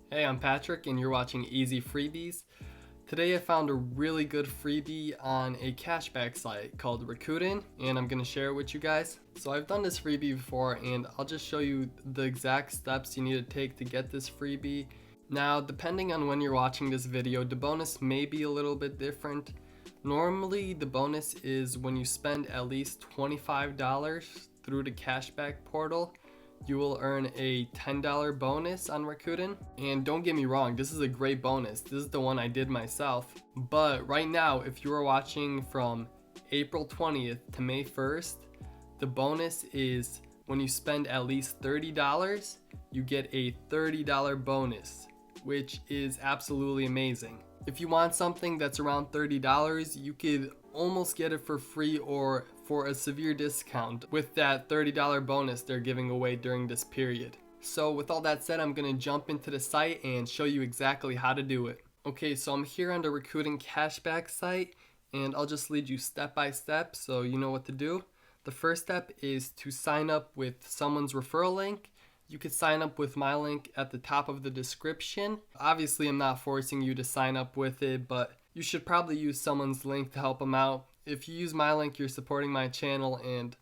Hey, I'm Patrick and you're watching Easy Freebies. Today I found a really good freebie on a cashback site called Rakuten and I'm going to share it with you guys. So I've done this freebie before and I'll just show you the exact steps you need to take to get this freebie. Now, depending on when you're watching this video, the bonus may be a little bit different. Normally, the bonus is when you spend at least $25 through the cashback portal. You will earn a $10 bonus on Rakuten. And don't get me wrong, this is a great bonus. This is the one I did myself. But right now, if you are watching from April 20th to May 1st, the bonus is when you spend at least $30, you get a $30 bonus, which is absolutely amazing. If you want something that's around $30, you could almost get it for free or for a severe discount with that $30 bonus they're giving away during this period. So with all that said, I'm going to jump into the site and show you exactly how to do it. Okay, so I'm here on the Rakuten cashback site and I'll just lead you step by step so you know what to do. The first step is to sign up with someone's referral link. You could sign up with my link at the top of the description. Obviously, I'm not forcing you to sign up with it, but you should probably use someone's link to help them out. If you use my link, you're supporting my channel, and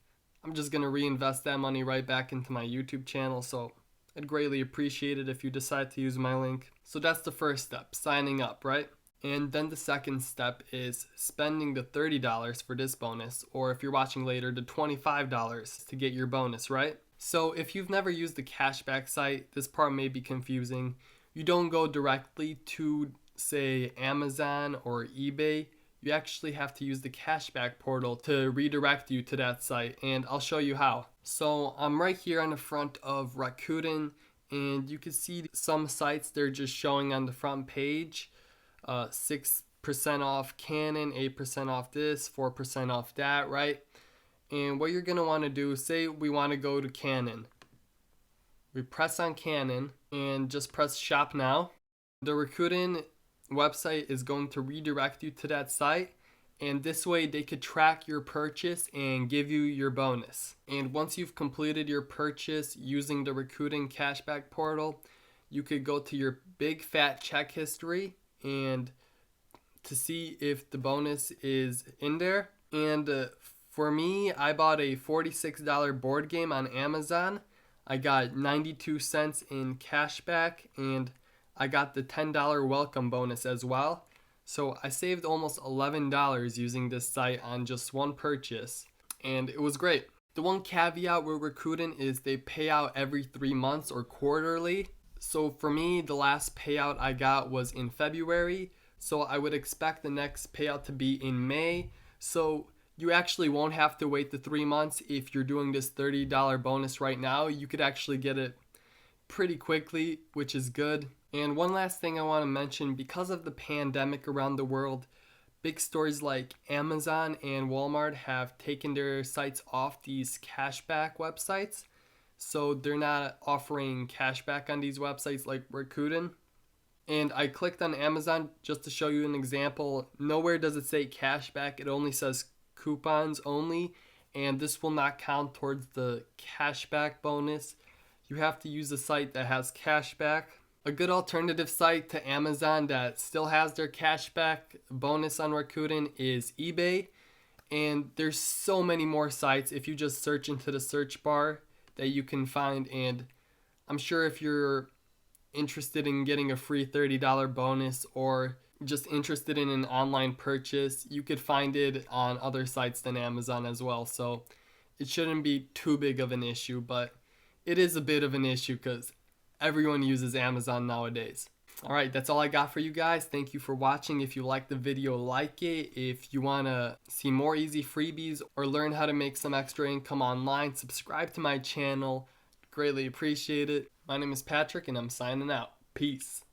I'm just going to reinvest that money right back into my YouTube channel, so I'd greatly appreciate it if you decide to use my link. So that's the first step, signing up, right? And then the second step is spending the $30 for this bonus, or if you're watching later, the $25 to get your bonus, right? So if you've never used the cashback site, this part may be confusing. You don't go directly to, say, Amazon or eBay. You actually have to use the cashback portal to redirect you to that site, and I'll show you how. So I'm right here on the front of Rakuten, and you can see some sites they're just showing on the front page. 6% off Canon, 8% off this, 4% off that, right? And what you're going to want to do, say we want to go to Canon. We press on Canon and just press shop now. The Rakuten website is going to redirect you to that site, and this way they could track your purchase and give you your bonus. And once you've completed your purchase using the Rakuten cashback portal, you could go to your big fat check history and to see if the bonus is in there. And for me, I bought a $46 board game on Amazon. I got 92 cents in cashback and I got the $10 welcome bonus as well. So I saved almost $11 using this site on just one purchase, and it was great. The one caveat with Rakuten is they pay out every 3 months or quarterly. So for me, the last payout I got was in February, so I would expect the next payout to be in May. So you actually won't have to wait the 3 months if you're doing this $30 bonus right now. You could actually get it pretty quickly, which is good. And one last thing I want to mention, because of the pandemic around the world, big stores like Amazon and Walmart have taken their sites off these cashback websites. So they're not offering cashback on these websites like Rakuten. And I clicked on Amazon just to show you an example. Nowhere does it say cashback, it only says coupons only, and this will not count towards the cashback bonus. You have to use a site that has cashback. A good alternative site to Amazon that still has their cashback bonus on Rakuten is eBay, and there's so many more sites if you just search into the search bar that you can find. And I'm sure if you're interested in getting a free $30 bonus or just interested in an online purchase, you could find it on other sites than Amazon as well. So it shouldn't be too big of an issue, but it is a bit of an issue because everyone uses Amazon nowadays. Alright, that's all I got for you guys. Thank you for watching. If you liked the video, like it. If you want to see more easy freebies or learn how to make some extra income online, subscribe to my channel. Greatly appreciate it. My name is Patrick and I'm signing out. Peace.